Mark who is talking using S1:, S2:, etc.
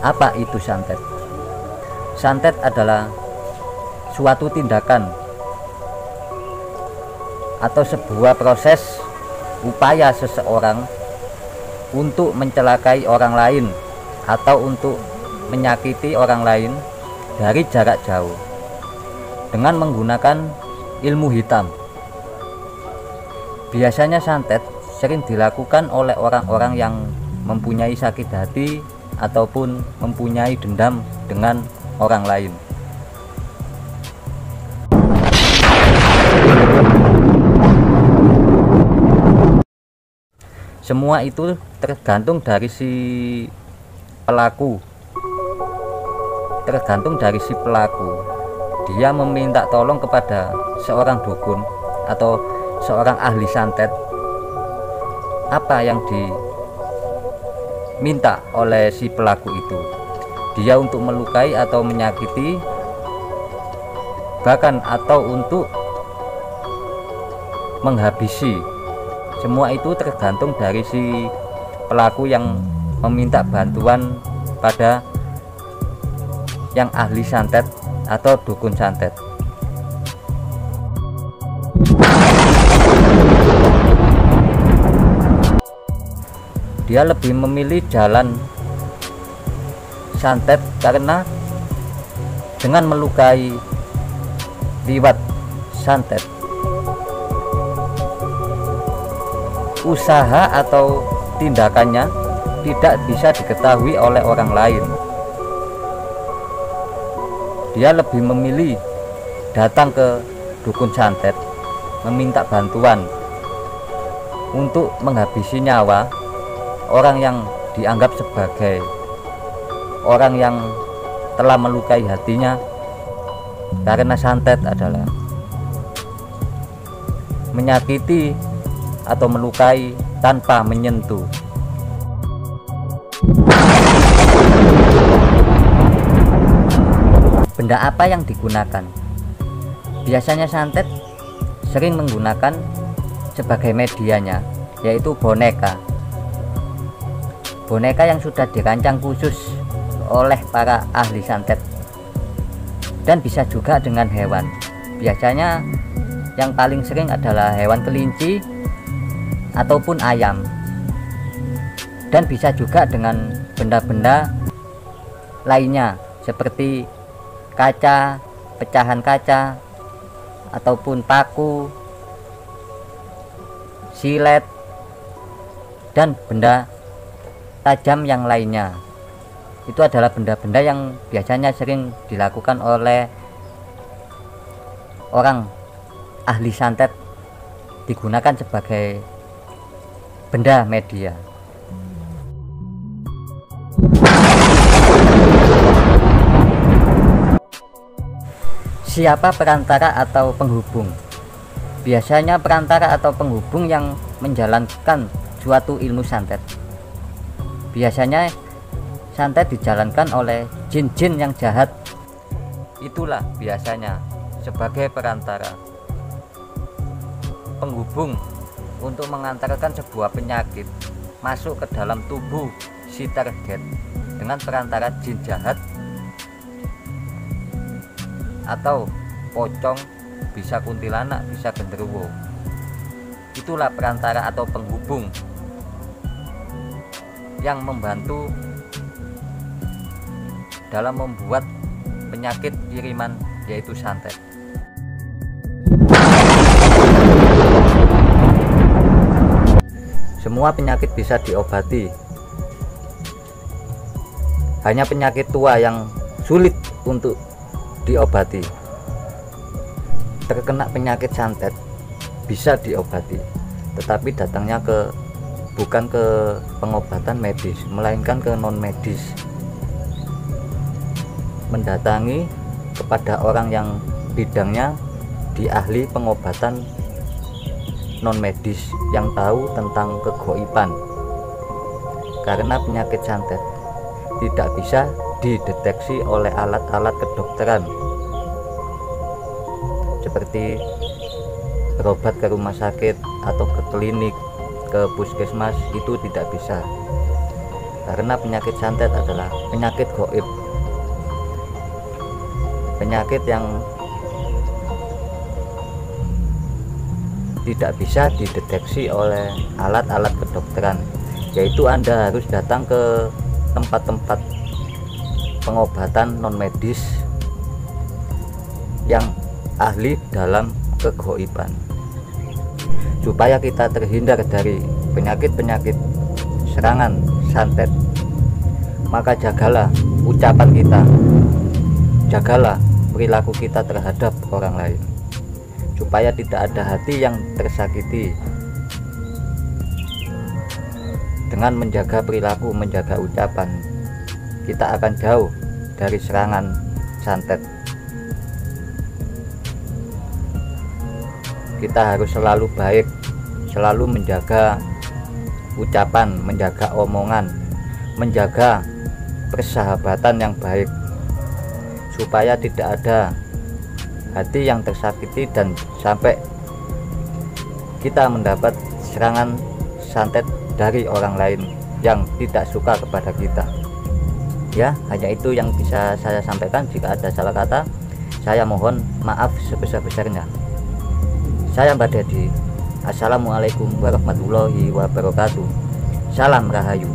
S1: Apa itu santet? Santet adalah suatu tindakan atau sebuah proses upaya seseorang untuk mencelakai orang lain atau untuk menyakiti orang lain dari jarak jauh dengan menggunakan ilmu hitam. Biasanya santet sering dilakukan oleh orang-orang yang mempunyai sakit hati ataupun mempunyai dendam dengan orang lain. Semua itu tergantung dari si pelaku. Dia meminta tolong kepada seorang dukun atau seorang ahli santet. Apa yang diminta oleh si pelaku itu? Dia untuk melukai atau menyakiti, bahkan atau untuk menghabisi. Semua itu tergantung dari si pelaku yang meminta bantuan pada yang ahli santet atau dukun santet. Dia lebih memilih jalan santet karena dengan melukai liwat santet, usaha atau tindakannya tidak bisa diketahui oleh orang lain. Dia lebih memilih datang ke dukun santet, meminta bantuan untuk menghabisi nyawa orang yang dianggap sebagai orang yang telah melukai hatinya, karena santet adalah menyakiti atau melukai tanpa menyentuh. Benda apa yang digunakan? Biasanya santet sering menggunakan sebagai medianya, yaitu boneka. Boneka yang sudah dirancang khusus oleh para ahli santet, dan bisa juga dengan hewan. Biasanya yang paling sering adalah hewan kelinci ataupun ayam, dan bisa juga dengan benda-benda lainnya seperti kaca, pecahan kaca, ataupun paku, silet, dan benda tajam yang lainnya. Itu adalah benda-benda yang biasanya sering dilakukan oleh orang ahli santet, digunakan sebagai benda media. Siapa perantara atau penghubung? Biasanya perantara atau penghubung yang menjalankan suatu ilmu santet. Biasanya santet dijalankan oleh jin-jin yang jahat. Itulah biasanya sebagai perantara, penghubung untuk mengantarkan sebuah penyakit masuk ke dalam tubuh si target dengan perantara jin jahat atau pocong, bisa kuntilanak, bisa genderuwo. Itulah perantara atau penghubung yang membantu dalam membuat penyakit kiriman, yaitu santet. Semua penyakit bisa diobati, hanya penyakit tua yang sulit untuk diobati. Terkena penyakit santet bisa diobati, tetapi datangnya bukan ke pengobatan medis, melainkan ke non medis. Mendatangi kepada orang yang bidangnya di ahli pengobatan non medis yang tahu tentang kegoiban, karena penyakit santet tidak bisa dideteksi oleh alat-alat kedokteran seperti berobat ke rumah sakit atau ke klinik, ke puskesmas. Itu tidak bisa. karena penyakit santet adalah penyakit gaib, penyakit yang tidak bisa dideteksi oleh alat-alat kedokteran, yaitu Anda harus datang ke tempat-tempat pengobatan non medis yang ahli dalam kegoiban, supaya kita terhindar dari penyakit-penyakit serangan santet. Maka jagalah ucapan kita, jagalah perilaku kita terhadap orang lain, supaya tidak ada hati yang tersakiti. Dengan menjaga perilaku, menjaga ucapan, kita akan jauh dari serangan santet. Kita harus selalu baik, selalu menjaga ucapan, menjaga omongan, menjaga persahabatan yang baik, supaya tidak ada hati yang tersakiti dan sampai kita mendapat serangan santet dari orang lain yang tidak suka kepada kita. Ya, hanya itu yang bisa saya sampaikan. Jika ada salah kata, saya mohon maaf sebesar-besarnya. Saya Mbak Dedi. Assalamualaikum warahmatullahi wabarakatuh. Salam Rahayu.